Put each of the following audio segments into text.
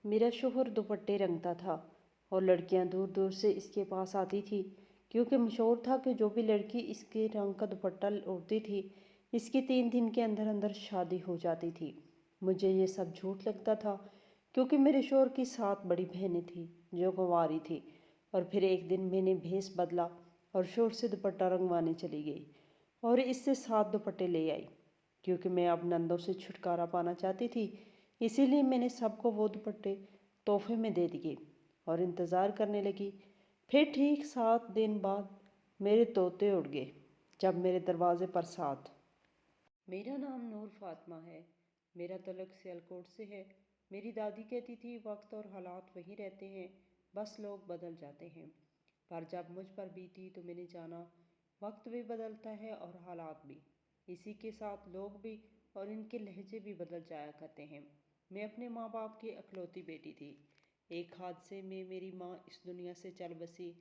मेरा शौहर दुपट्टे रंगता था और लड़कियां दूर दूर से इसके पास आती थी, क्योंकि मशहूर था कि जो भी लड़की इसके रंग का दुपट्टा ओढ़ती थी, इसकी 3 दिन के अंदर अंदर शादी हो जाती थी। मुझे ये सब झूठ लगता था, क्योंकि मेरे शौहर की 7 बड़ी बहनें थीं जो कुंवारी थी। और फिर एक दिन मैंने भेस बदला और शौहर से दुपट्टा रंगवाने चली गई और इससे 7 दुपट्टे ले आई। क्योंकि मैं अब नंदों से छुटकारा पाना चाहती थी, इसीलिए मैंने सबको वो दुपट्टे तोहफे में दे दिए और इंतज़ार करने लगी। फिर ठीक 7 दिन बाद मेरे तोते उड़ गए जब मेरे दरवाजे पर 7। मेरा नाम नूर फातिमा है। मेरा तलक सियालकोट से है। मेरी दादी कहती थी वक्त और हालात वहीं रहते हैं, बस लोग बदल जाते हैं। पर जब मुझ पर बीती तो मैंने जाना वक्त भी बदलता है और हालात भी, इसी के साथ लोग भी, और इनके लहजे भी बदल जाया करते हैं। मैं अपने माँ बाप की अकलौती बेटी थी। एक हादसे में मेरी माँ इस दुनिया से चल बसी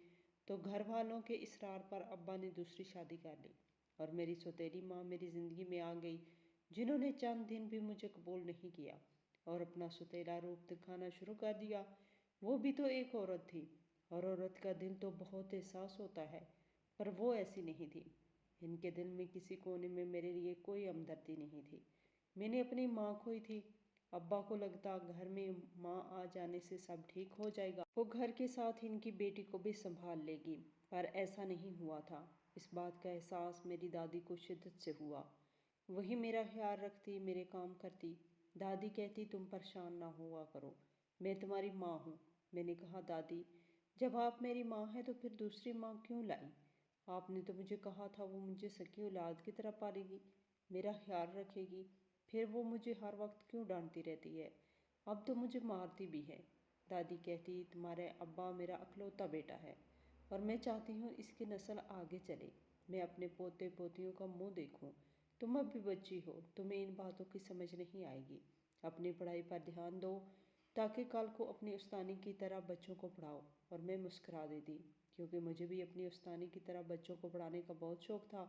तो घर वालों के इसरार पर अब्बा ने दूसरी शादी कर ली और मेरी सौतेली माँ मेरी ज़िंदगी में आ गई, जिन्होंने चंद दिन भी मुझे कबूल नहीं किया और अपना सौतेला रूप दिखाना शुरू कर दिया। वो भी तो एक औरत थी, और औरत का दिल तो बहुत एहसास होता है, पर वो ऐसी नहीं थी। इनके दिल में किसी कोने में मेरे लिए कोई हमदर्दी नहीं थी। मैंने अपनी माँ खोई थी। अब्बा को लगता घर में माँ आ जाने से सब ठीक हो जाएगा, वो घर के साथ इनकी बेटी को भी संभाल लेगी, पर ऐसा नहीं हुआ था। इस बात का एहसास मेरी दादी को शिद्दत से हुआ। वही मेरा ख्याल रखती, मेरे काम करती। दादी कहती तुम परेशान ना हुआ करो, मैं तुम्हारी माँ हूँ। मैंने कहा दादी, जब आप मेरी माँ हैं तो फिर दूसरी माँ क्यों लाई? आपने तो मुझे कहा था वो मुझे सगी औलाद की तरह पालेगी, मेरा ख्याल रखेगी, फिर वो मुझे हर वक्त क्यों डांटती रहती है? अब तो मुझे मारती भी है। दादी कहती तुम्हारे अब्बा मेरा अकलौता बेटा है और मैं चाहती हूँ इसकी नस्ल आगे चले, मैं अपने पोते पोतियों का मुंह देखूं। तुम अब भी बच्ची हो, तुम्हें इन बातों की समझ नहीं आएगी। अपनी पढ़ाई पर ध्यान दो ताकि कल को अपनी उस्तानी की तरह बच्चों को पढ़ाओ। और मैं मुस्कुरा देती, क्योंकि मुझे भी अपनी उस्तानी की तरह बच्चों को पढ़ाने का बहुत शौक था।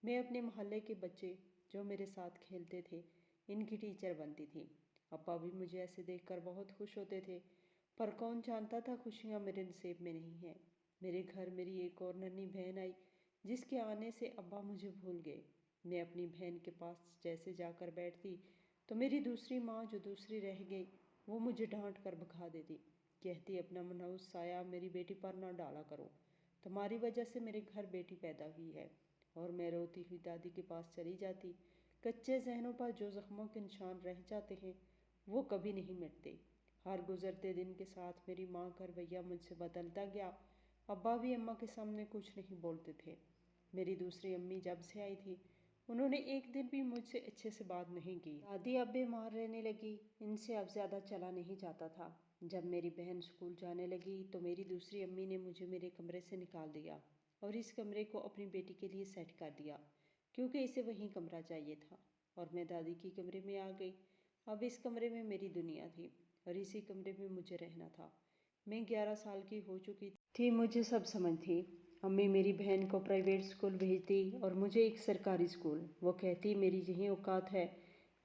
मैं अपने मोहल्ले के बच्चे जो मेरे साथ खेलते थे, इनकी टीचर बनती थी। अब्बा भी मुझे ऐसे देखकर बहुत खुश होते थे, पर कौन जानता था खुशियाँ मेरे नसीब में नहीं हैं। मेरे घर मेरी एक और नन्ही बहन आई, जिसके आने से अब्बा मुझे भूल गए। मैं अपनी बहन के पास जैसे जाकर बैठती तो मेरी दूसरी माँ जो दूसरी रह गई, वो मुझे डांट कर भगा देती। कहती अपना मनहूस साया मेरी बेटी पर ना डाला करो, तुम्हारी वजह से मेरे घर बेटी पैदा हुई है। और मैं रोती हुई दादी के पास चली जाती। कच्चे जहनों पर जो जख्मों के निशान रह जाते हैं वो कभी नहीं मिटते। हर गुजरते दिन के साथ मेरी माँ का रवैया मुझसे बदलता गया। अब्बा भी अम्मा के सामने कुछ नहीं बोलते थे। मेरी दूसरी अम्मी जब से आई थी, उन्होंने एक दिन भी मुझसे अच्छे से बात नहीं की। दादी अब बीमार रहने लगी, इनसे अब ज़्यादा चला नहीं जाता था। जब मेरी बहन स्कूल जाने लगी तो मेरी दूसरी अम्मी ने मुझे मेरे कमरे से निकाल दिया और इस कमरे को अपनी बेटी के लिए सेट कर दिया, क्योंकि इसे वहीं कमरा चाहिए था। और मैं दादी के कमरे में आ गई। अब इस कमरे में मेरी दुनिया थी और इसी कमरे में मुझे रहना था। मैं 11 साल की हो चुकी थी, मुझे सब समझ थी। अम्मी मेरी बहन को प्राइवेट स्कूल भेजती और मुझे एक सरकारी स्कूल। वो कहती मेरी यही औकात है।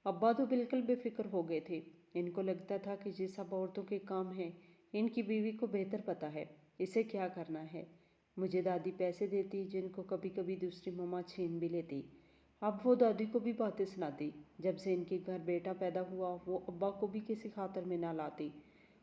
अब्बा तो बिल्कुल बेफिक्र हो गए थे। इनको लगता था कि ये सब औरतों के काम हैं, इनकी बीवी को बेहतर पता है इसे क्या करना है। मुझे दादी पैसे देती जिनको कभी कभी दूसरी मम्मा छीन भी लेती। अब वो दादी को भी बातें सुनाती। जब से इनके घर बेटा पैदा हुआ वो अब्बा को भी किसी खातर में ना लाती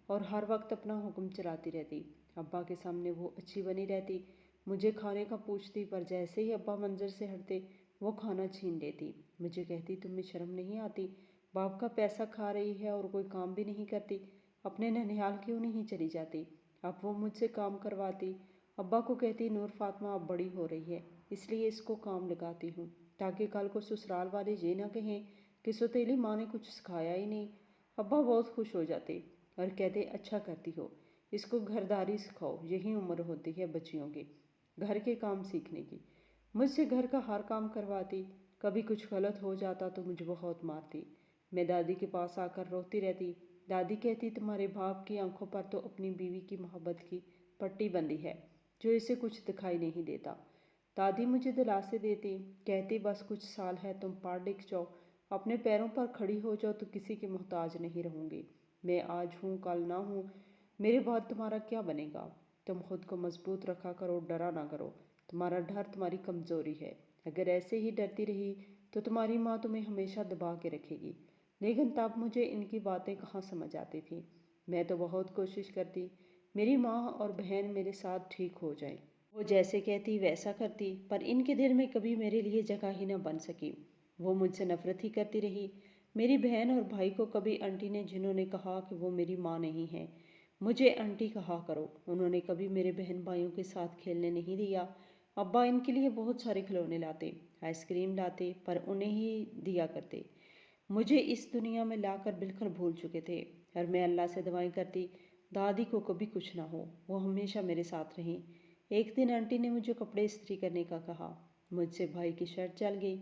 और हर वक्त अपना हुक्म चलाती रहती। अब्बा के सामने वो अच्छी बनी रहती, मुझे खाने का पूछती, पर जैसे ही अब्बा मंजर से हटते वो खाना छीन लेती। मुझे कहती तुम्हें शर्म नहीं आती, बाप का पैसा खा रही है और कोई काम भी नहीं करती, अपने ननिहाल क्यों नहीं चली जाती? अब वो मुझसे काम करवाती। अब्बा को कहती नूर फातिमा अब बड़ी हो रही है, इसलिए इसको काम लगाती हूँ, ताकि कल को ससुराल वाले ये ना कहें कि सौतेली माँ ने कुछ सिखाया ही नहीं। अब्बा बहुत खुश हो जाते और कहते अच्छा करती हो, इसको घरदारी सिखाओ, यही उम्र होती है बच्चियों की घर के काम सीखने की। मुझसे घर का हर काम करवाती। कभी कुछ गलत हो जाता तो मुझे बहुत मारती। मैं दादी के पास आकर रोती रहती। दादी कहती तुम्हारे बाप की आंखों पर तो अपनी बीवी की मोहब्बत की पट्टी बंधी है, जो इसे कुछ दिखाई नहीं देता। दादी मुझे दिलासे देती, कहती बस कुछ साल है, तुम पढ़ लिख जाओ, अपने पैरों पर खड़ी हो जाओ तो किसी की मोहताज नहीं रहूँगी। میں آج ہوں کل نہ ہوں، میرے بعد تمہارا کیا بنے گا؟ تم خود کو مضبوط رکھا کرو، ڈرا نہ کرو۔ تمہارا ڈر تمہاری کمزوری ہے۔ اگر ایسے ہی ڈرتی رہی تو تمہاری ماں تمہیں ہمیشہ دبا کے رکھے گی۔ لیکن تب مجھے ان کی باتیں کہاں سمجھ آتی تھی۔ میں تو بہت کوشش کرتی میری ماں اور بہن میرے ساتھ ٹھیک ہو جائیں۔ وہ جیسے کہتی ویسا کرتی، پر ان کے دل میں کبھی میرے لیے جگہ ہی نہ بن سکی۔ وہ مجھ سے نفرت ہی کرتی رہی۔ میری بہن اور بھائی کو کبھی آنٹی نے، جنہوں نے کہا کہ وہ میری ماں نہیں ہے، مجھے آنٹی کہا کرو۔ انہوں نے کبھی میرے بہن بھائیوں کے ساتھ کھیلنے نہیں دیا۔ ابا ان کے لیے بہت سارے کھلونے لاتے، آئس کریم لاتے، پر انہیں ہی دیا کرتے۔ مجھے اس دنیا میں لا کر بالکل بھول چکے تھے، اور میں اللہ سے دعائیں کرتی دادی کو کبھی کچھ نہ ہو، وہ ہمیشہ میرے ساتھ رہیں۔ ایک دن آنٹی نے مجھے کپڑے استری کرنے کا کہا۔ مجھ سے بھائی کی شرٹ چل گئی۔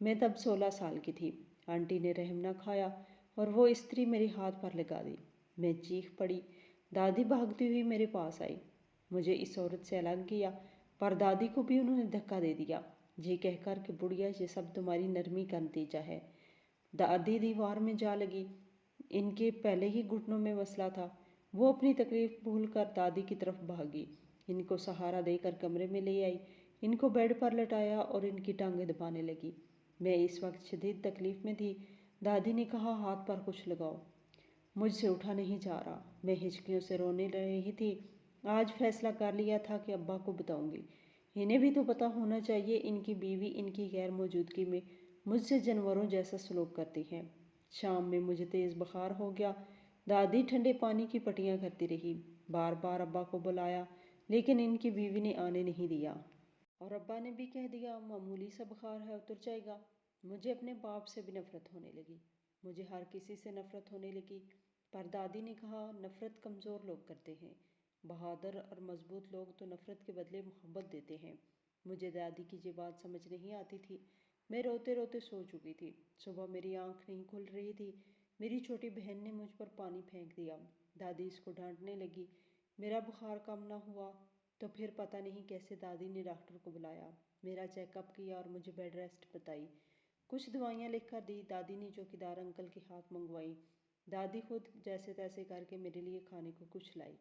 میں تب 16 سال کی تھی۔ آنٹی نے رحم نہ کھایا اور وہ استری میرے ہاتھ پر لگا دی۔ میں چیخ پڑی۔ دادی بھاگتی ہوئی میرے پاس آئی، مجھے اس عورت سے الگ کیا، پر دادی کو بھی انہوں نے دھکا دے دیا، یہ کہہ کر کہ بڑھیا یہ سب تمہاری نرمی کا نتیجہ ہے۔ دادی دیوار میں جا لگی۔ ان کے پہلے ہی گھٹنوں میں مسئلہ تھا۔ وہ اپنی تکلیف بھول کر دادی کی طرف بھاگی، ان کو سہارا دے کر کمرے میں لے آئی، ان کو بیڈ پر لٹایا اور ان کی ٹانگیں دبانے لگی۔ میں اس وقت شدید تکلیف میں تھی۔ دادی نے کہا ہاتھ پر کچھ لگاؤ۔ مجھ سے اٹھا نہیں جا رہا۔ میں ہچکیوں سے رونے رہی تھی۔ آج فیصلہ کر لیا تھا کہ ابا کو بتاؤں گی۔ انہیں بھی تو پتہ ہونا چاہیے ان کی بیوی ان کی غیر موجودگی میں مجھ سے جانوروں جیسا سلوک کرتی ہے۔ شام میں مجھے تیز بخار ہو گیا۔ دادی ٹھنڈے پانی کی پٹیاں کرتی رہی۔ بار بار ابا کو بلایا، لیکن ان کی بیوی نے آنے نہیں دیا، اور ابا نے بھی کہہ دیا معمولی سا بخار ہے، اتر جائے گا۔ مجھے اپنے باپ سے بھی نفرت ہونے لگی۔ مجھے ہر کسی سے نفرت ہونے لگی، پر دادی نے کہا نفرت کمزور لوگ کرتے ہیں، بہادر اور مضبوط لوگ تو نفرت کے بدلے محبت دیتے ہیں۔ مجھے دادی کی یہ بات سمجھ نہیں آتی تھی۔ میں روتے روتے سو چکی تھی۔ صبح میری آنکھ نہیں کھل رہی تھی۔ میری چھوٹی بہن نے مجھ پر پانی پھینک دیا۔ دادی اس کو ڈانٹنے لگی۔ میرا بخار کم نہ ہوا تو پھر پتہ نہیں کیسے دادی نے ڈاکٹر کو بلایا، میرا چیک اپ کیا اور مجھے بیڈ ریسٹ بتائی۔ کچھ دوائیاں لکھ کر دی۔ دادی نے چوکیدار انکل کے ہاتھ منگوائی۔ دادی خود جیسے تیسے کر کے میرے لیے کھانے کو کچھ لائی۔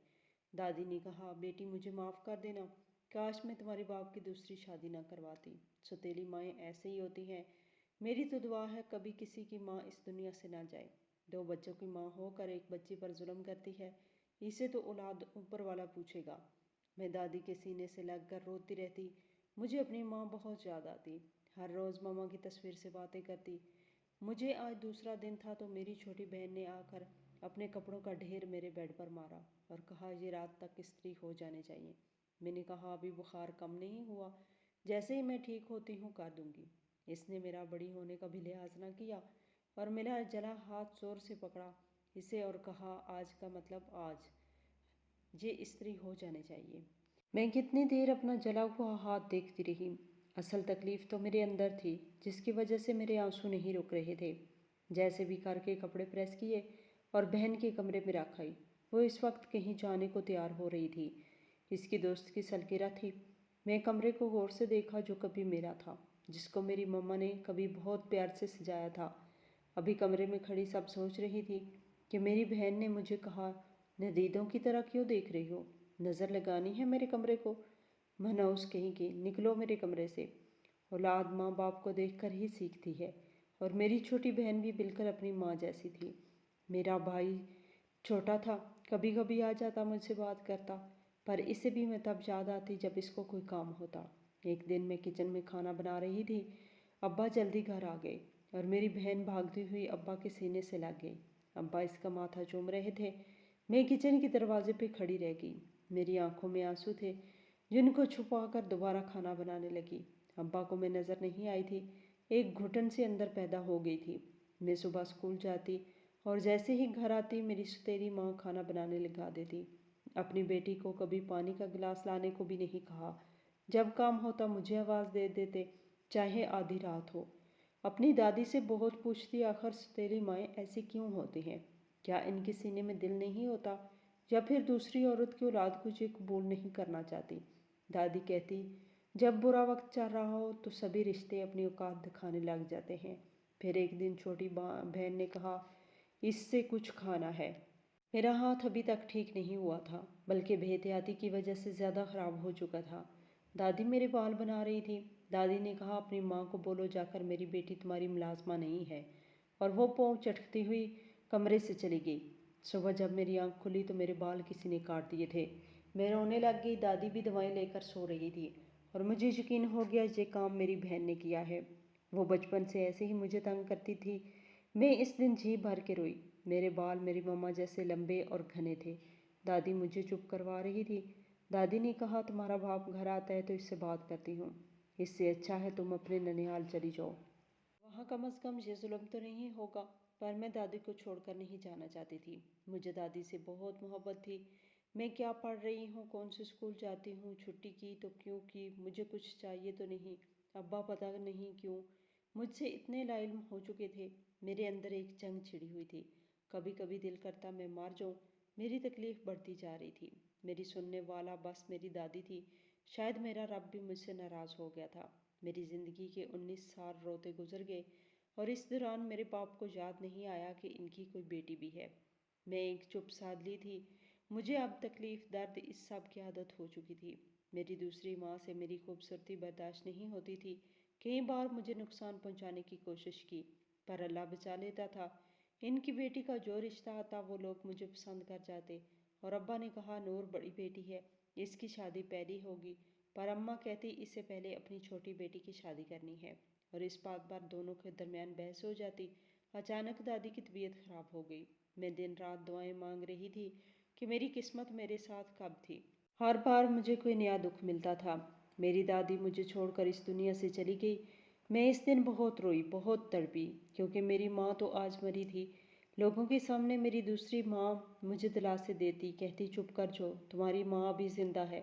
دادی نے کہا بیٹی مجھے معاف کر دینا، کاش میں تمہارے باپ کی دوسری شادی نہ کرواتی۔ سوتیلی مائیں ایسے ہی ہوتی ہیں۔ میری تو دعا ہے کبھی کسی کی ماں اس دنیا سے نہ جائے۔ 2 بچوں کی ماں ہو کر ایک بچی پر ظلم کرتی ہے، اسے تو اولاد اوپر والا پوچھے گا۔ میں دادی کے سینے سے لگ کر روتی رہتی۔ مجھے اپنی ماں بہت یاد آتی۔ ہر روز ماما کی تصویر سے باتیں کرتی۔ مجھے آج دوسرا دن تھا تو میری چھوٹی بہن نے آ کر اپنے کپڑوں کا ڈھیر میرے بیڈ پر مارا اور کہا یہ رات تک استری ہو جانے چاہیے۔ میں نے کہا ابھی بخار کم نہیں ہوا، جیسے ہی میں ٹھیک ہوتی ہوں کر دوں گی۔ اس نے میرا بڑی ہونے کا بھی لحاظ نہ کیا اور میرا جلا ہاتھ زور سے پکڑا اسے اور کہا آج کا مطلب آج، یہ استری ہو جانے چاہیے۔ میں کتنی دیر اپنا جلا ہوا ہاتھ دیکھتی رہی۔ اصل تکلیف تو میرے اندر تھی، جس کی وجہ سے میرے آنسو نہیں رک رہے تھے۔ جیسے بھی کر کے کپڑے پریس کیے اور بہن کے کمرے میں رکھ آئی۔ وہ اس وقت کہیں جانے کو تیار ہو رہی تھی۔ اس کی دوست کی سالگرہ تھی۔ میں کمرے کو غور سے دیکھا جو کبھی میرا تھا، جس کو میری مما نے کبھی بہت پیار سے سجایا تھا۔ ابھی کمرے میں کھڑی سب سوچ رہی تھی کہ میری بہن نے مجھے کہا ندیدوں کی طرح کیوں دیکھ رہی ہو، نظر لگانی ہے میرے کمرے کو؟ منحوس کہیں کی، نکلو میرے کمرے سے۔ اولاد ماں باپ کو دیکھ کر ہی سیکھتی ہے، اور میری چھوٹی بہن بھی بالکل اپنی ماں جیسی تھی۔ میرا بھائی چھوٹا تھا، کبھی کبھی آ جاتا مجھ سے بات کرتا، پر اسے بھی میں تب یاد آتی جب اس کو کوئی کام ہوتا۔ ایک دن میں کچن میں کھانا بنا رہی تھی، ابا جلدی گھر آ گئے اور میری بہن بھاگتی ہوئی ابا کے سینے سے لگ گئی۔ ابا اس کا ماتھا چوم رہے تھے۔ میں کچن کے دروازے پہ کھڑی رہ گئی۔ میری آنکھوں میں آنسو تھے، جن کو چھپا کر دوبارہ کھانا بنانے لگی۔ ابا کو میں نظر نہیں آئی تھی، ایک گھٹن سے اندر پیدا ہو گئی تھی۔ میں صبح اسکول جاتی اور جیسے ہی گھر آتی میری سوتیلی ماں کھانا بنانے لگا دیتی۔ اپنی بیٹی کو کبھی پانی کا گلاس لانے کو بھی نہیں کہا۔ جب کام ہوتا مجھے آواز دے دیتے، چاہے آدھی رات ہو۔ اپنی دادی سے بہت پوچھتی آخر سوتیلی مائیں ایسی کیوں ہوتی ہیں؟ کیا ان کے سینے میں دل نہیں ہوتا، یا پھر دوسری عورت کی اولاد کو یہ قبول نہیں کرنا چاہتی؟ دادی کہتی جب برا وقت چل رہا ہو تو سبھی رشتے اپنی اوقات دکھانے لگ جاتے ہیں۔ پھر ایک دن چھوٹی بہن نے کہا اس سے کچھ کھانا ہے۔ میرا ہاتھ ابھی تک ٹھیک نہیں ہوا تھا، بلکہ بے احتیاطی کی وجہ سے زیادہ خراب ہو چکا تھا۔ دادی میرے بال بنا رہی تھی۔ دادی نے کہا اپنی ماں کو بولو جا کر میری بیٹی تمہاری ملازمہ نہیں ہے، اور وہ پاؤں چٹکتی ہوئی کمرے سے چلی گئی۔ صبح جب میری آنکھ کھلی تو میرے بال کسی نے کاٹ دیے تھے۔ میں رونے لگ گئی۔ دادی بھی دوائیں لے کر سو رہی تھی، اور مجھے یقین ہو گیا یہ کام میری بہن نے کیا ہے۔ وہ بچپن سے ایسے ہی مجھے تنگ کرتی تھی۔ میں اس دن جی بھر کے روئی۔ میرے بال میری ماما جیسے لمبے اور گھنے تھے۔ دادی مجھے چپ کروا رہی تھی۔ دادی نے کہا تمہارا باپ گھر آتا ہے تو اس سے بات کرتی ہوں، اس سے اچھا ہے تم اپنے ننیال چلی جاؤ، وہاں کم از کم یہ ظلم تو نہیں ہوگا۔ پر میں دادی کو چھوڑ کر نہیں جانا چاہتی تھی۔ مجھے دادی سے بہت محبت تھی۔ میں کیا پڑھ رہی ہوں، کون سے اسکول جاتی ہوں، چھٹی کی تو کیوں کی، مجھے کچھ چاہیے تو نہیں۔ ابا پتہ نہیں کیوں مجھ سے اتنے لا علم ہو چکے تھے۔ میرے اندر ایک جنگ چھڑی ہوئی تھی۔ کبھی کبھی دل کرتا میں مر جاؤں۔ میری تکلیف بڑھتی جا رہی تھی۔ میری سننے والا بس میری دادی تھی۔ شاید میرا رب بھی مجھ سے ناراض ہو گیا تھا۔ میری زندگی کے 19 سال روتے گزر گئے، اور اس دوران میرے باپ کو یاد نہیں آیا کہ ان کی کوئی بیٹی بھی ہے۔ میں ایک چپ سادلی تھی۔ مجھے اب تکلیف، درد، اس سب کی عادت ہو چکی تھی۔ میری دوسری ماں سے میری خوبصورتی برداشت نہیں ہوتی تھی۔ کئی بار مجھے نقصان پہنچانے کی کوشش کی، پر اللہ بچا لیتا تھا۔ ان کی بیٹی کا جو رشتہ آتا وہ لوگ مجھے پسند کر جاتے، اور ابا نے کہا نور بڑی بیٹی ہے، اس کی شادی پہلی ہوگی، پر اماں کہتی اس سے پہلے اپنی چھوٹی بیٹی کی شادی کرنی ہے، اور اس بات پر دونوں کے درمیان بحث ہو جاتی۔ اچانک دادی کی طبیعت خراب ہو گئی۔ میں دن رات دعائیں مانگ رہی تھی کہ میری قسمت میرے ساتھ کب تھی۔ ہر بار مجھے کوئی نیا دکھ ملتا تھا۔ میری دادی مجھے چھوڑ کر اس دنیا سے چلی گئی۔ میں اس دن بہت روئی، بہت تڑپی، کیونکہ میری ماں تو آج مری تھی۔ لوگوں کے سامنے میری دوسری ماں مجھے دلاسے دیتی، کہتی چپ کر جاؤ، تمہاری ماں ابھی زندہ ہے۔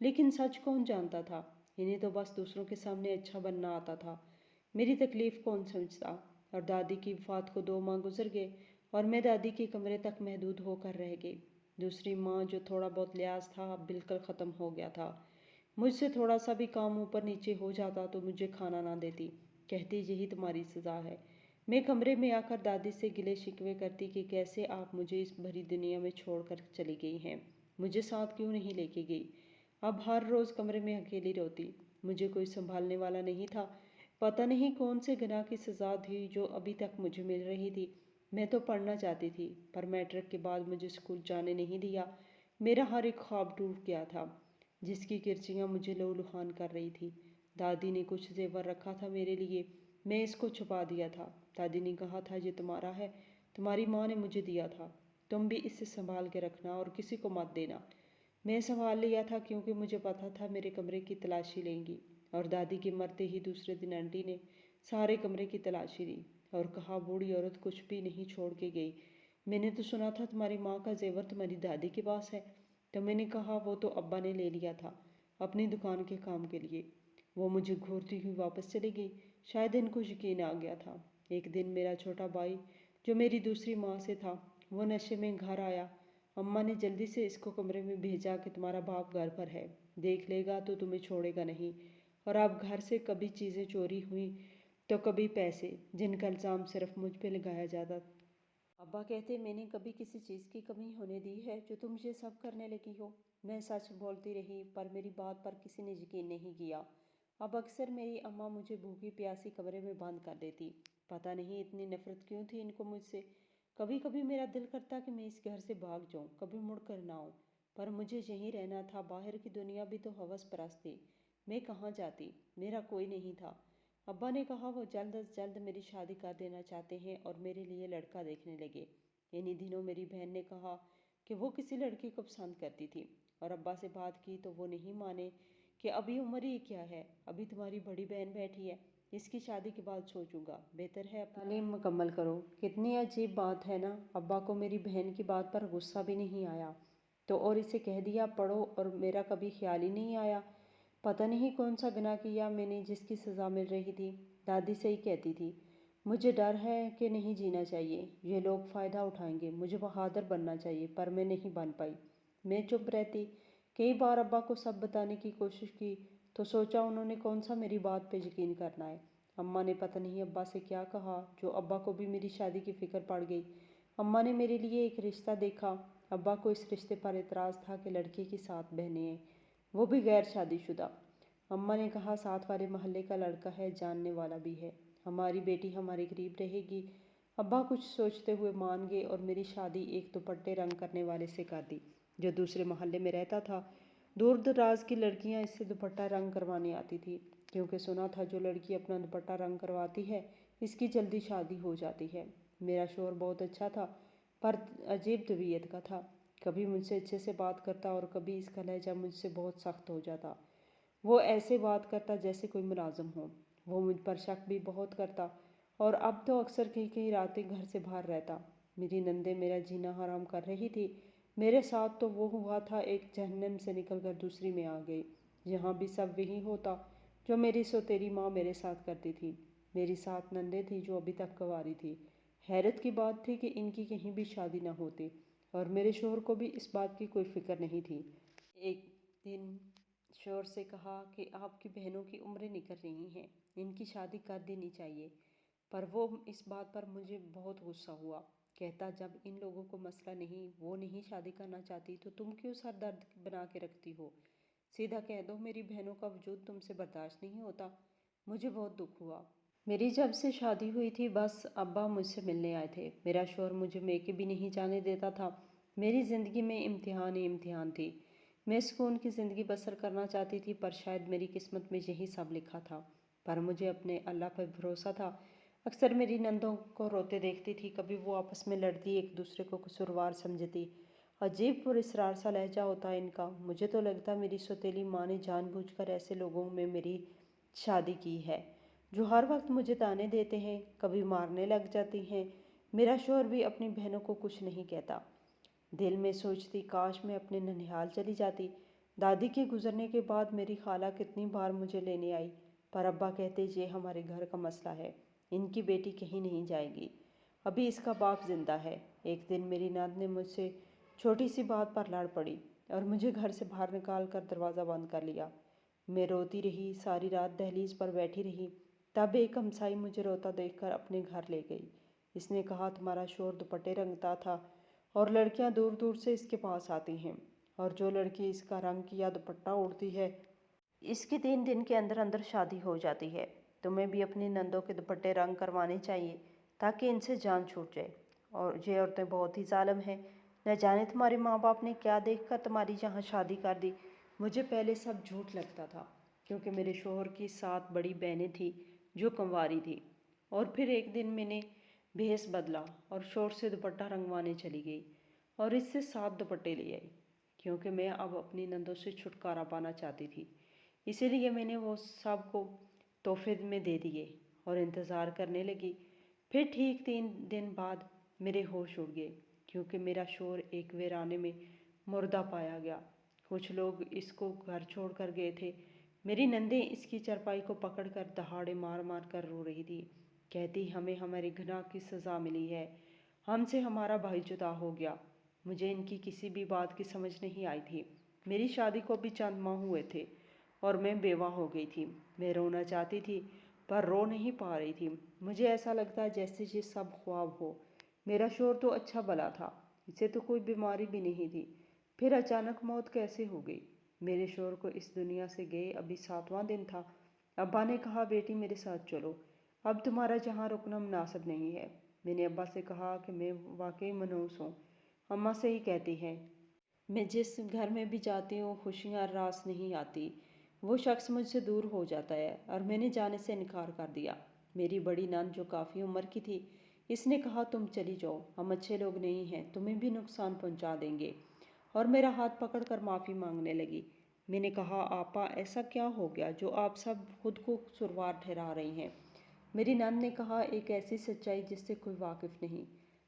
لیکن سچ کون جانتا تھا؟ انہیں تو بس دوسروں کے سامنے اچھا بننا آتا تھا۔ میری تکلیف کون سمجھتا؟ اور دادی کی وفات کو 2 ماہ گزر گئے، اور میں دادی کے کمرے تک محدود ہو کر رہ گئی۔ دوسری ماں جو تھوڑا بہت لحاظ تھا اب بالکل ختم ہو گیا تھا۔ مجھ سے تھوڑا سا بھی کام اوپر نیچے ہو جاتا تو مجھے کھانا نہ دیتی، کہتی یہی تمہاری سزا ہے۔ میں کمرے میں آ کر دادی سے گلے شکوے کرتی کہ کیسے آپ مجھے اس بھری دنیا میں چھوڑ کر چلی گئی ہیں، مجھے ساتھ کیوں نہیں لے کے گئی۔ اب ہر روز کمرے میں اکیلی روتی۔ مجھے کوئی سنبھالنے والا نہیں تھا۔ پتہ نہیں کون سے گناہ کی سزا تھی جو ابھی تک مجھے مل رہی تھی۔ میں تو پڑھنا چاہتی تھی، پر میٹرک کے بعد مجھے اسکول جانے نہیں دیا۔ میرا ہر ایک خواب ٹوٹ گیا تھا، جس کی کرچیاں مجھے لہولہان کر رہی تھی۔ دادی نے کچھ زیور رکھا تھا میرے لیے، میں اس کو چھپا دیا تھا۔ دادی نے کہا تھا یہ تمہارا ہے، تمہاری ماں نے مجھے دیا تھا، تم بھی اسے سنبھال کے رکھنا اور کسی کو مت دینا۔ میں سنبھال لیا تھا کیونکہ مجھے پتا تھا میرے کمرے کی تلاشی لیں گی، اور دادی کے مرتے ہی دوسرے دن آنٹی نے سارے کمرے کی تلاشی لی اور کہا بوڑھی عورت کچھ بھی نہیں چھوڑ کے گئی۔ میں نے تو سنا تھا تمہاری ماں کا زیور تمہاری دادی کے پاس ہے، تو میں نے کہا وہ تو ابا نے لے لیا تھا اپنی دکان کے کام کے لیے۔ وہ مجھے گھورتی ہوئی واپس چلی گئی۔ شاید ان کو یقین آ گیا تھا۔ ایک دن میرا چھوٹا بھائی جو میری دوسری ماں سے تھا وہ نشے میں گھر آیا۔ اماں نے جلدی سے اس کو کمرے میں بھیجا کہ تمہارا باپ گھر پر ہے، دیکھ لے گا تو تمہیں چھوڑے گا نہیں، اور اب گھر سے کبھی چیزیں چوری ہوئیں تو کبھی پیسے، جن کا الزام صرف مجھ پہ لگایا جاتا۔ ابا کہتے میں نے کبھی کسی چیز کی کمی ہونے دی ہے جو تم یہ سب کرنے لگی ہو؟ میں سچ بولتی رہی، پر میری بات پر کسی نے یقین نہیں کیا۔ اب اکثر میری اماں مجھے بھوکی پیاسی کمرے میں بند کر دیتی۔ پتہ نہیں اتنی نفرت کیوں تھی ان کو مجھ سے۔ کبھی کبھی میرا دل کرتا کہ میں اس گھر سے بھاگ جاؤں، کبھی مڑ کر نہ آؤں، پر مجھے یہیں رہنا تھا۔ باہر کی دنیا بھی تو ہوس پرست تھی، میں کہاں جاتی؟ میرا کوئی نہیں تھا۔ ابا نے کہا وہ جلد از جلد میری شادی کر دینا چاہتے ہیں اور میرے لیے لڑکا دیکھنے لگے۔ انہی دنوں میری بہن نے کہا کہ وہ کسی لڑکی کو پسند کرتی تھی، اور ابا سے بات کی تو وہ نہیں مانے کہ ابھی عمر ہی کیا ہے، ابھی تمہاری بڑی بہن بیٹھی ہے، اس کی شادی کے بعد سوچوں گا، بہتر ہے اپنی تعلیم مکمل کرو۔ کتنی عجیب بات ہے نا، ابا کو میری بہن کی بات پر غصہ بھی نہیں آیا تو اور اسے کہہ دیا پڑھو، اور میرا کبھی خیال ہی نہیں آیا۔ پتہ نہیں کون سا گناہ کیا میں نے جس کی سزا مل رہی تھی۔ دادی صحیح کہتی تھی، مجھے ڈر ہے کہ نہیں جینا چاہیے، یہ لوگ فائدہ اٹھائیں گے، مجھے بہادر بننا چاہیے، پر میں نہیں بن پائی۔ میں چپ رہتی۔ کئی بار ابا کو سب بتانے کی کوشش کی تو سوچا انہوں نے کون سا میری بات پہ یقین کرنا ہے۔ اماں نے پتہ نہیں ابا سے کیا کہا جو ابا کو بھی میری شادی کی فکر پڑ گئی۔ अम्मा ने मेरे लिए एक रिश्ता देखा। अब्बा को इस रिश्ते पर एतराज़ था कि लड़के की 7 बहनें हैं, वो भी गैर शादीशुदा। अम्मा ने कहा साथ वाले मोहल्ले का लड़का है, जानने वाला भी है, हमारी बेटी हमारे करीब रहेगी। अब्बा कुछ सोचते हुए मान गए और मेरी शादी एक दुपट्टे रंग करने वाले से कर दी जो दूसरे मोहल्ले में रहता था। दूर दराज की लड़कियां इससे दुपट्टा रंग करवाने आती थी, क्योंकि सुना था जो लड़की अपना दुपट्टा रंग करवाती है इसकी जल्दी शादी हो जाती है। मेरा शौहर बहुत अच्छा था, पर अजीब तबीयत का था। कभी मुझसे अच्छे से बात करता और कभी इसका लहजा मुझसे बहुत सख्त हो जाता। वो ऐसे बात करता जैसे कोई मुलाजिम हो। वो मुझ पर शक भी बहुत करता और अब तो अक्सर कई कई रातें घर से बाहर रहता। मेरी नंदे मेरा जीना हराम कर रही थी। मेरे साथ तो वो हुआ था, एक जहन्नम से निकलकर दूसरी में आ गई। यहाँ भी सब वही होता जो मेरी सौतेली माँ मेरे साथ करती थी। मेरी 7 नंदे थी जो अभी तक कुंवारी थी। हैरत की बात थी कि इनकी कहीं भी शादी न होती और मेरे शौहर को भी इस बात की कोई फिक्र नहीं थी। एक दिन शौहर से कहा कि आपकी बहनों की उम्रें निकल रही हैं, इनकी शादी कर देनी चाहिए। पर वो इस बात पर मुझे बहुत गुस्सा हुआ। कहता जब इन लोगों को मसला नहीं, वो नहीं शादी करना चाहती, तो तुम क्यों सर दर्द बना के रखती हो? सीधा कह दो मेरी बहनों का वजूद तुमसे बर्दाश्त नहीं होता। मुझे बहुत दुख हुआ। मेरी जब से शादी हुई थी बस अब्बा मुझसे मिलने आए थे। मेरा शौहर मुझे मेके भी नहीं जाने देता था। मेरी ज़िंदगी में इम्तिहान ही इम्तिहान थी। मैं सुकून की ज़िंदगी बसर करना चाहती थी, पर शायद मेरी किस्मत में यही सब लिखा था। पर मुझे अपने अल्लाह पर भरोसा था। अक्सर मेरी नंदों को रोते देखती थी, कभी वो आपस में लड़ती, एक दूसरे को कसूरवार समझती। अजीब पुरस्रार सा लहजा होता है इनका। मुझे तो लगता मेरी सौतेली माँ ने जानबूझकर ऐसे लोगों में मेरी शादी की है जो हर वक्त मुझे ताने देते हैं, कभी मारने लग जाती हैं। मेरा शौहर भी अपनी बहनों को कुछ नहीं कहता। दिल में सोचती काश मैं अपने ननिहाल चली जाती। दादी के गुजरने के बाद मेरी खाला कितनी बार मुझे लेने आई, पर अब्बा कहते ये हमारे घर का मसला है, इनकी बेटी कहीं नहीं जाएगी, अभी इसका बाप जिंदा है। एक दिन मेरी नात ने मुझसे छोटी सी बात पर लड़ पड़ी और मुझे घर से बाहर निकाल कर दरवाज़ा बंद कर लिया। मैं रोती रही, सारी रात दहलीज पर बैठी रही। तब एक हमसाई मुझे रोता देखकर अपने घर ले गई। इसने कहा तुम्हारा शौहर दुपट्टे रंगता था और लड़कियां दूर दूर से इसके पास आती हैं, और जो लड़की इसका रंग किया दुपट्टा ओढ़ती है इसकी 3 दिन के अंदर अंदर शादी हो जाती है। तुम्हें भी अपनी नंदों के दुपट्टे रंग करवाने चाहिए ताकि इनसे जान छूट जाए। और ये औरतें बहुत ही जालिम हैं, न जाने तुम्हारे माँ बाप ने क्या देखकर तुम्हारी यहाँ शादी कर दी। मुझे पहले सब झूठ लगता था, क्योंकि मेरे शौहर की 7 बड़ी बहनें थी जो कुंवारी थी। और फिर एक दिन मैंने भेस बदला और शौहर से दुपट्टा रंगवाने चली गई और इससे 7 दुपट्टे ले आई, क्योंकि मैं अब अपनी नंदों से छुटकारा पाना चाहती थी। इसीलिए मैंने वो सब को तोहफे में दे दिए और इंतज़ार करने लगी। फिर ठीक 3 दिन बाद मेरे होश उड़ गए, क्योंकि मेरा शौहर एक वीराने में मुर्दा पाया गया। कुछ लोग इसको घर छोड़ कर गए थे। मेरी नंदें इसकी चरपाई को पकड़कर दहाड़े मार मार कर रो रही थी। कहती हमें हमारे गुनाह की सज़ा मिली है, हमसे हमारा भाई जुदा हो गया। मुझे इनकी किसी भी बात की समझ नहीं आई थी। मेरी शादी को भी चंद माह हुए थे और मैं बेवा हो गई थी। मैं रोना चाहती थी पर रो नहीं पा रही थी। मुझे ऐसा लगता जैसे ये सब ख्वाब हो। मेरा शौहर तो अच्छा भला था, इसे तो कोई बीमारी भी नहीं थी, फिर अचानक मौत कैसे हो गई? मेरे शौहर को इस दुनिया से गए अभी 7वां दिन था। अब्बा ने कहा बेटी मेरे साथ चलो, अब तुम्हारा जहाँ रुकना मुनासिब नहीं है। मैंने अब्बा से कहा कि मैं वाकई मनहूस हूँ। अम्मा से ही कहती हैं, मैं जिस घर में भी जाती हूँ खुशियाँ रास नहीं आती, वो शख्स मुझसे दूर हो जाता है, और मैंने जाने से इनकार कर दिया। मेरी बड़ी नंद जो काफ़ी उम्र की थी, इसने कहा तुम चली जाओ, हम अच्छे लोग नहीं हैं, तुम्हें भी नुकसान पहुंचा देंगे, और मेरा हाथ पकड़कर माफ़ी मांगने लगी। मैंने कहा आपा ऐसा क्या हो गया जो आप सब खुद को कसूरवार ठहरा रही हैं? मेरी नंद ने कहा एक ऐसी सच्चाई जिससे कोई वाकिफ़ नहीं।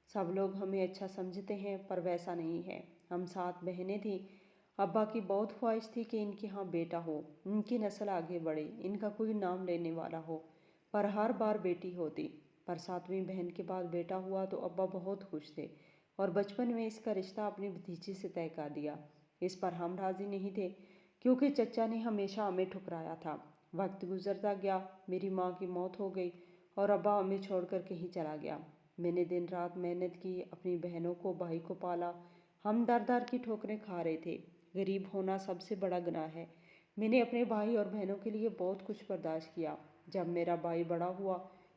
सब लोग हमें अच्छा समझते हैं पर वैसा नहीं है। हम 7 बहनें थीं। अब्बा की बहुत ख्वाहिश थी कि इनके यहाँ बेटा हो, इनकी नस्ल आगे बढ़े, इनका कोई नाम लेने वाला हो, पर हर बार बेटी होती। पर 7वीं बहन के बाद बेटा हुआ तो अब्बा बहुत खुश थे और बचपन में इसका रिश्ता अपनी भतीजी से तय कर दिया। इस पर हम राज़ी नहीं थे, क्योंकि चचा ने हमेशा हमें ठुकराया था। वक्त गुजरता गया, मेरी माँ की मौत हो गई और अब्बा हमें छोड़कर कहीं चला गया। میں نے दिन रात मेहनत की, अपनी बहनों को, भाई को पाला। हम दर दर की ठोकरें खा रहे थे। गरीब होना सबसे बड़ा गुनाह है। मैंने अपने भाई और बहनों के लिए बहुत कुछ बर्दाश्त किया। जब मेरा भाई बड़ा हुआ,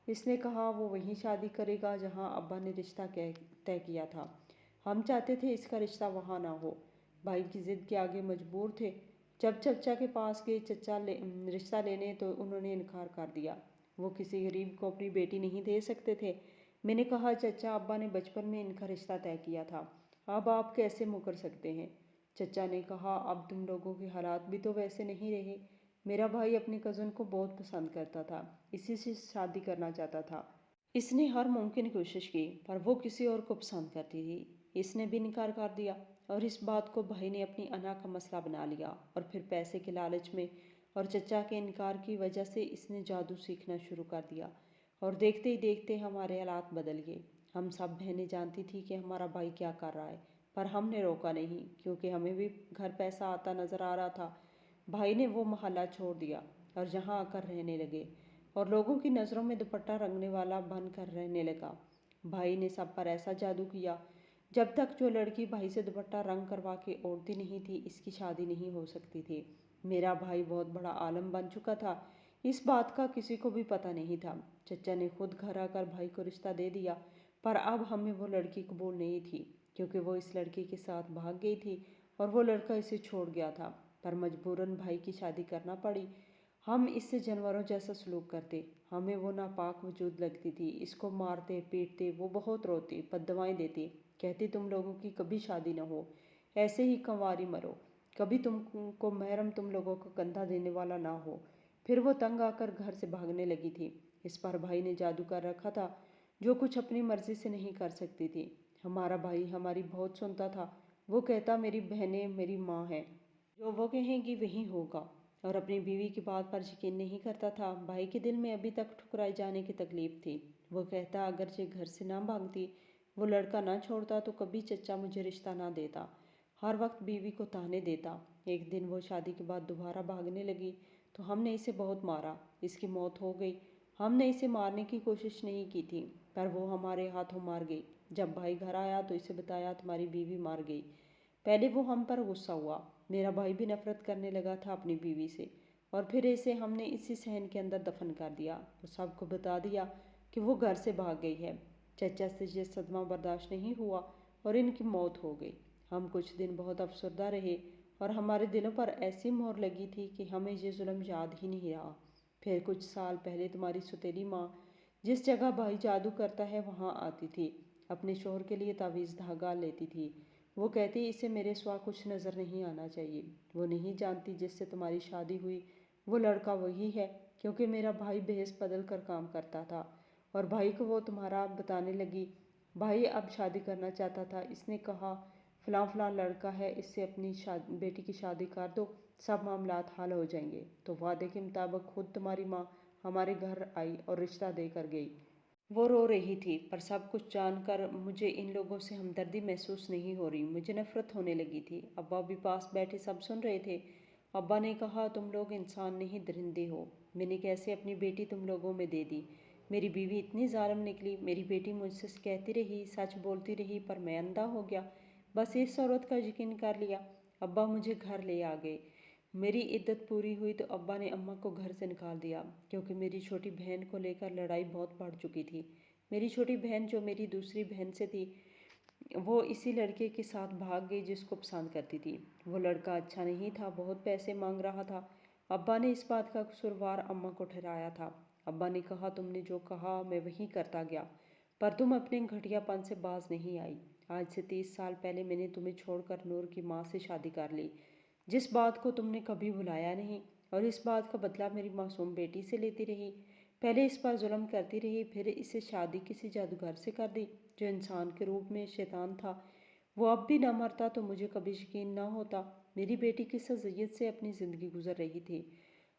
इसने कहा वो वहीं शादी करेगा जहाँ अब्बा ने रिश्ता तय किया था। हम चाहते थे इसका रिश्ता वहाँ ना हो। भाई की जिद के आगे मजबूर थे। जब चचा के पास गए रिश्ता लेने, तो उन्होंने इनकार कर दिया। वो किसी गरीब को अपनी बेटी नहीं दे सकते थे। मैंने कहा, चचा, अब्बा ने बचपन में इनका रिश्ता तय किया था, अब आप कैसे मुकर सकते हैं? चचा ने कहा, अब तुम लोगों के हालात भी तो वैसे नहीं रहे। मेरा भाई अपनी कज़न को बहुत पसंद करता था, इसी से शादी करना चाहता था। इसने हर मुमकिन कोशिश की, पर वो किसी और को पसंद करती थी। इसने भी इनकार कर दिया, और इस बात को भाई ने अपनी अना का मसला बना लिया। और फिर पैसे के लालच में और चचा के इनकार की वजह से इसने जादू सीखना शुरू कर दिया। और देखते ही देखते हमारे हालात बदल गए। हम सब बहनें जानती थी कि हमारा भाई क्या कर रहा है, पर हमने रोका नहीं, क्योंकि हमें भी घर पैसा आता नज़र आ रहा था। भाई ने वो मोहल्ला छोड़ दिया और यहाँ आकर रहने लगे, और लोगों की नज़रों में दुपट्टा रंगने वाला बनकर रहने लगा। भाई ने सब पर ऐसा जादू किया, जब तक जो लड़की भाई से दुपट्टा रंग करवा के ओढ़ती नहीं थी, इसकी शादी नहीं हो सकती थी। मेरा भाई बहुत बड़ा आलम बन चुका था। इस बात का किसी को भी पता नहीं था। चचा ने खुद घर आकर भाई को रिश्ता दे दिया, पर अब हमें वो लड़की कबूल नहीं थी, क्योंकि वो इस लड़के के साथ भाग गई थी और वो लड़का इसे छोड़ गया था। पर मजबूरन भाई की शादी करना पड़ी। हम इससे जानवरों जैसा सलूक करते। हमें वो नापाक वजूद लगती थी। इसको मारते पीटते। वो बहुत रोती, बददुआएं देती, कहती तुम लोगों की कभी शादी न हो, ऐसे ही कंवारी मरो, कभी तुमको महरम तुम लोगों को कंधा देने वाला ना हो। फिर वो तंग आकर घर से भागने लगी थी। इस पर भाई ने जादू कर रखा था, जो कुछ अपनी मर्जी से नहीं कर सकती थी। हमारा भाई हमारी बहुत सुनता था। वो कहता, मेरी बहनें मेरी माँ हैं, जो वो कहेंगी वही होगा, और अपनी बीवी की बात पर यकीन नहीं करता था। भाई के दिल में अभी तक ठुकराए जाने की तकलीफ थी। वो कहता, अगर जे घर से ना भागती, वो लड़का ना छोड़ता, तो कभी चचा मुझे रिश्ता ना देता। हर वक्त बीवी को ताने देता। एक दिन वो शादी के बाद दोबारा भागने लगी, तो हमने इसे बहुत मारा। इसकी मौत हो गई। हमने इसे मारने की कोशिश नहीं की थी, पर वो हमारे हाथों मार गई। जब भाई घर आया तो इसे बताया, तुम्हारी बीवी मार गई। पहले वो हम पर गुस्सा हुआ। मेरा भाई भी नफरत करने लगा था अपनी बीवी से। और फिर इसे हमने इसी सहन के अंदर दफन कर दिया और सबको बता दिया कि वो घर से भाग गई है। चचा से ये सदमा बर्दाश्त नहीं हुआ और इनकी मौत हो गई। हम कुछ दिन बहुत अफसरदा रहे, और हमारे दिलों पर ऐसी मोहर लगी थी कि हमें ये जुल्म याद ही नहीं रहा। फिर कुछ साल पहले तुम्हारी सुतेली माँ जिस जगह भाई जादू करता है वहाँ आती थी। अपने शोहर के लिए तावीज़ धागा लेती थी। वो कहती, इसे मेरे सिवा कुछ नज़र नहीं आना चाहिए। वो नहीं जानती जिससे तुम्हारी शादी हुई वो लड़का वही है, क्योंकि मेरा भाई भेस बदल कर काम करता था। और भाई को वो तुम्हारा बताने लगी। भाई अब शादी करना चाहता था। इसने कहा, फ़लाँ फ़लाँ लड़का है, इससे अपनी बेटी की शादी कर दो, सब मामलात हल हो जाएंगे। तो वादे के मुताबिक खुद तुम्हारी माँ हमारे घर आई और रिश्ता दे कर गई। वो रो रही थी, पर सब कुछ जानकर मुझे इन लोगों से हमदर्दी महसूस नहीं हो रही। मुझे नफरत होने लगी थी। अब्बा भी पास बैठे सब सुन रहे थे। अब्बा ने कहा, तुम लोग इंसान नहीं दरिंदे हो। मैंने कैसे अपनी बेटी तुम लोगों में दे दी? मेरी बीवी इतनी जालिम निकली। मेरी बेटी मुझसे कहती रही, सच बोलती रही, पर मैं अंधा हो गया। बस इस औरत का यकीन कर लिया। अब्बा मुझे घर ले आ गए। मेरी इद्दत पूरी हुई तो अब्बा ने अम्मा को घर से निकाल दिया, क्योंकि मेरी छोटी बहन को लेकर लड़ाई बहुत बढ़ चुकी थी। मेरी छोटी बहन, जो मेरी दूसरी बहन से थी, वो इसी लड़के के साथ भाग गई जिसको पसंद करती थी। वो लड़का अच्छा नहीं था, बहुत पैसे मांग रहा था। अब्बा ने इस बात का कसूरवार अम्मा को ठहराया था। अब्बा ने कहा, तुमने जो कहा मैं वही करता गया, पर तुम अपने घटियापन से बाज नहीं आई। आज से 30 साल पहले मैंने तुम्हें छोड़कर नूर की माँ से शादी कर ली, जिस बात को तुमने कभी भुलाया नहीं, और इस बात का बदला मेरी मासूम बेटी से लेती रही। पहले इस पर जुल्म करती रही, फिर इसे शादी किसी जादूगर से कर दी जो इंसान के रूप में शैतान था। वो अब भी ना मरता तो मुझे कभी यकीन ना होता। मेरी बेटी किस अज़ियत से अपनी ज़िंदगी गुजर रही थी।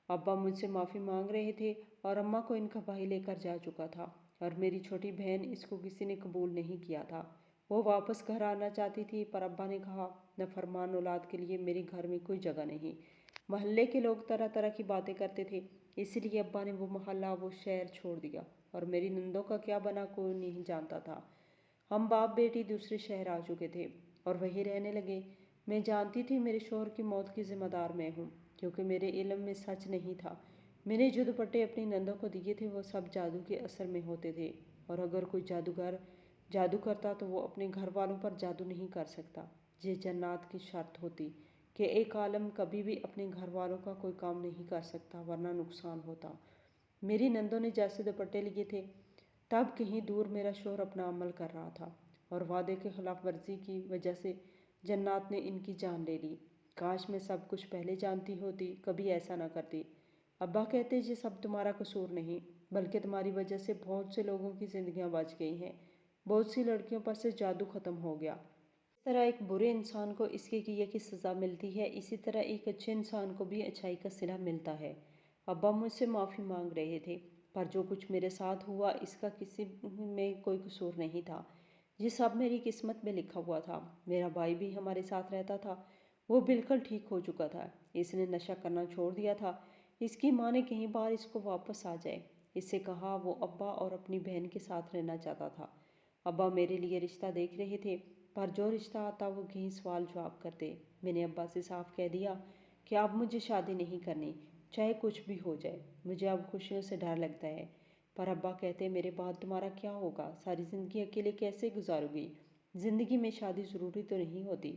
अब्बा मुझसे माफ़ी मांग रहे थे, और अम्मा को इनका भाई लेकर जा चुका था, और मेरी छोटी बहन, इसको किसी ने कबूल नहीं किया था। वो वापस घर आना चाहती थी, पर अब्बा ने कहा, नाफरमान औलाद के लिए मेरे घर में कोई जगह नहीं। मोहल्ले के लोग तरह तरह की बातें करते थे, इसलिए अब्बा ने वो मोहल्ला, वो शहर छोड़ दिया। और मेरी नंदों का क्या बना कोई नहीं जानता था। हम बाप बेटी दूसरे शहर आ चुके थे और वहीं रहने लगे। मैं जानती थी मेरे शोहर की मौत की जिम्मेदार मैं हूँ, क्योंकि मेरे इल्म में सच नहीं था। मैंने जो दुपट्टे अपनी नंदों को दिए थे वो सब जादू के असर में होते थे, और अगर कोई जादूगर जादू करता तो वो अपने घर वालों पर जादू नहीं कर सकता। ये जन्नात की शर्त होती कि एक आलम कभी भी अपने घर वालों का कोई काम नहीं कर सकता, वरना नुकसान होता। मेरी नंदों ने जैसे दुपट्टे लिए थे, तब कहीं दूर मेरा शोहर अपना अमल कर रहा था, और वादे के खिलाफ वर्जी की वजह से जन्नात ने इनकी जान ले ली। काश मैं सब कुछ पहले जानती होती, कभी ऐसा ना करती। अब्बा कहते ये सब तुम्हारा कसूर नहीं, बल्कि तुम्हारी वजह से बहुत से लोगों की जिंदगियां बच गई हैं। बहुत सी लड़कियों पर से जादू खत्म हो गया। इस तरह एक बुरे इंसान को इसके किए की सज़ा मिलती है, इसी तरह एक अच्छे इंसान को भी अच्छाई का सिला मिलता है। अब्बा मुझसे माफ़ी मांग रहे थे, पर जो कुछ मेरे साथ हुआ इसका किसी में कोई कसूर नहीं था। ये सब मेरी किस्मत में लिखा हुआ था। मेरा भाई भी हमारे साथ रहता था, वो बिल्कुल ठीक हो चुका था। इसने नशा करना छोड़ दिया था। इसकी माँ ने कई बार इसको वापस आ जाए इससे कहा। वो अब्बा और अपनी बहन के साथ रहना चाहता था। अब्बा मेरे लिए रिश्ता देख रहे थे, पर जो रिश्ता आता वो कहीं सवाल जवाब करते। मैंने अब्बा से साफ कह दिया कि अब मुझे शादी नहीं करनी, चाहे कुछ भी हो जाए। मुझे अब खुशियों से डर लगता है। पर अब्बा कहते मेरे बाद तुम्हारा क्या होगा, सारी ज़िंदगी अकेले कैसे गुजारोगी। ज़िंदगी में शादी ज़रूरी तो नहीं होती।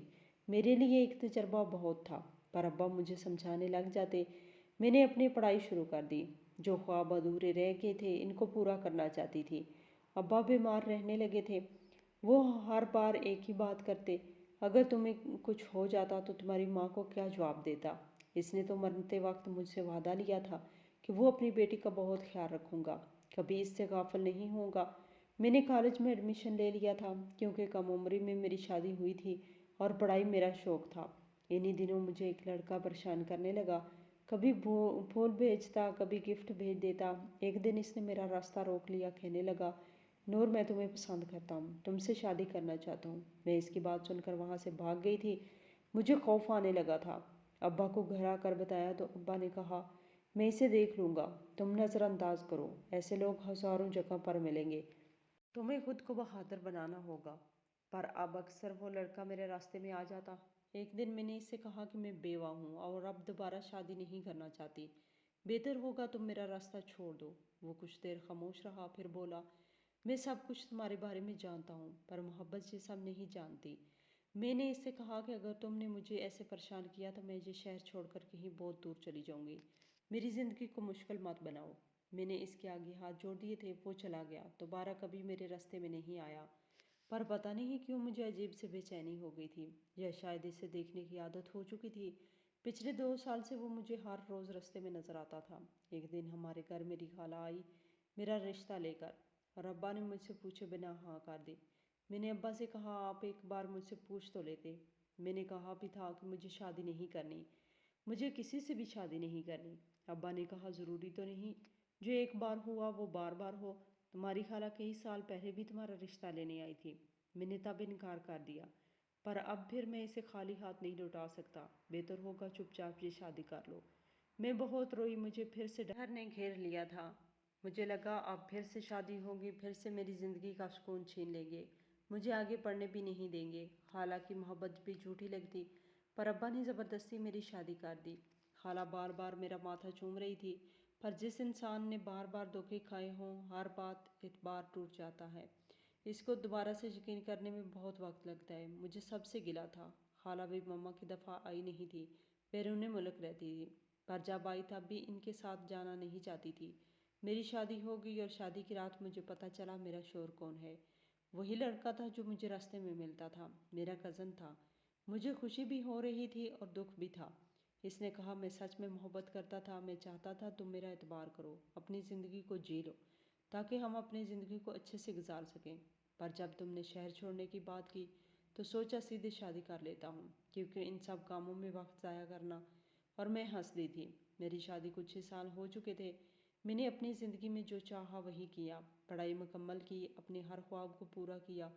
मेरे लिए एक तजर्बा बहुत था, पर अब्बा मुझे समझाने लग जाते। मैंने अपनी पढ़ाई शुरू कर दी। जो ख्वाब अधूरे रह गए थे इनको पूरा करना चाहती थी। अब्बा बीमार रहने लगे थे। वो हर बार एक ही बात करते, अगर तुम्हें कुछ हो जाता तो तुम्हारी माँ को क्या जवाब देता। इसने तो मरते वक्त मुझसे वादा लिया था कि वो अपनी बेटी का बहुत ख्याल रखूँगा, कभी इससे गाफिल नहीं होगा। मैंने कॉलेज में एडमिशन ले लिया था, क्योंकि कम उम्र में मेरी शादी हुई थी और पढ़ाई मेरा शौक़ था। इन्हीं दिनों मुझे एक लड़का परेशान करने लगा। कभी फूल भेजता, कभी गिफ्ट भेज देता। एक दिन इसने मेरा रास्ता रोक लिया, कहने लगा, नूर मैं तुम्हें पसंद करता हूँ, तुमसे शादी करना चाहता हूँ। मैं इसकी बात सुनकर वहाँ से भाग गई थी। मुझे खौफ आने लगा था। अब्बा को घर आकर बताया तो अब्बा ने कहा, मैं इसे देख लूँगा, तुम नज़रअंदाज करो, ऐसे लोग हज़ारों जगह पर मिलेंगे, तुम्हें खुद को बहादुर बनाना होगा। पर अब अक्सर वो लड़का मेरे रास्ते में आ जाता। एक दिन मैंने इससे कहा कि मैं बेवा हूँ और अब दोबारा शादी नहीं करना चाहती, बेहतर होगा तुम मेरा रास्ता छोड़ दो। वो कुछ देर खामोश रहा, फिर बोला, मैं सब कुछ तुम्हारे बारे में जानता हूँ, पर मोहब्बत ये सब नहीं जानती। मैंने इससे कहा कि अगर तुमने मुझे ऐसे परेशान किया तो मैं ये शहर छोड़कर कहीं बहुत दूर चली जाऊंगी। मेरी ज़िंदगी को मुश्किल मत बनाओ। मैंने इसके आगे हाथ जोड़ दिए थे। वो चला गया, दोबारा कभी मेरे रास्ते में नहीं आया। पर पता नहीं क्यों मुझे अजीब से बेचैनी हो गई थी, या शायद इसे देखने की आदत हो चुकी थी। पिछले 2 साल से वो मुझे हर रोज़ रास्ते में नज़र आता था। एक दिन हमारे घर मेरी खाला आई मेरा रिश्ता लेकर, और अब्बा ने मुझसे पूछे बिना हाँ कर दी। मैंने अब्बा से कहा, आप एक बार मुझसे पूछ तो लेते। मैंने कहा भी था कि मुझे शादी नहीं करनी, मुझे किसी से भी शादी नहीं करनी। अब्बा ने कहा, ज़रूरी तो नहीं जो एक बार हुआ वो बार बार हो। तुम्हारी खाला कई साल पहले भी तुम्हारा रिश्ता लेने आई थी। मैंने तब इनकार कर दिया, पर अब फिर मैं इसे खाली हाथ नहीं लौटा सकता। बेहतर होगा चुपचाप ये शादी कर लो। मैं बहुत रोई, मुझे फिर से डर ने घेर लिया था। मुझे लगा अब फिर से शादी होगी, फिर से मेरी ज़िंदगी का सुकून छीन लेंगे, मुझे आगे पढ़ने भी नहीं देंगे। हालांकि मोहब्बत भी झूठी लगती, पर अब्बा ने ज़बरदस्ती मेरी शादी कर दी। खाला बार बार मेरा माथा चूम रही थी, पर जिस इंसान ने बार बार धोखे खाए हों हर बात एतबार टूट जाता है। इसको दोबारा से यकीन करने में बहुत वक्त लगता है। मुझे सबसे गिला था। खाला भी मम्मा की दफ़ा आई नहीं थी, बैरून मुल्क रहती थी, पर जब आई तब भी इनके साथ जाना नहीं चाहती थी। मेरी शादी हो गई और शादी की रात मुझे पता चला मेरा शोहर कौन है। वही लड़का था जो मुझे रास्ते में मिलता था, मेरा कज़न था। मुझे खुशी भी हो रही थी और दुख भी था। इसने कहा, मैं सच में मोहब्बत करता था, मैं चाहता था तुम मेरा एतबार करो, अपनी ज़िंदगी को जी लो, ताकि हम अपनी ज़िंदगी को अच्छे से गुजार सकें। पर जब तुमने शहर छोड़ने की बात की तो सोचा सीधे शादी कर लेता हूँ, क्योंकि इन सब कामों में वक्त ज़ाया करना। और मैं हंस दी थी। मेरी शादी कुछ ही साल हो चुके थे। मैंने अपनी ज़िंदगी में जो चाहा वही किया, पढ़ाई मुकम्मल की, अपने हर ख्वाब को पूरा किया।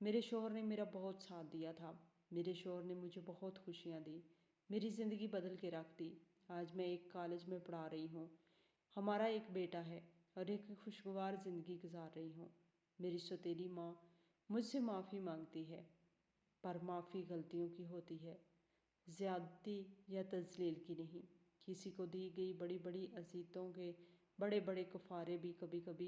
मेरे शौहर ने मेरा बहुत साथ दिया था। मेरे शौहर ने मुझे बहुत खुशियाँ दी, मेरी ज़िंदगी बदल के रख दी। आज मैं एक कॉलेज में पढ़ा रही हूँ, हमारा एक बेटा है। اور ایک خوشگوار زندگی گزار رہی ہوں۔ میری سوتیلی ماں مجھ سے معافی مانگتی ہے، پر معافی غلطیوں کی ہوتی ہے، زیادتی یا تذلیل کی نہیں۔ کسی کو دی گئی بڑی بڑی اذیتوں کے بڑے بڑے کفارے بھی کبھی کبھی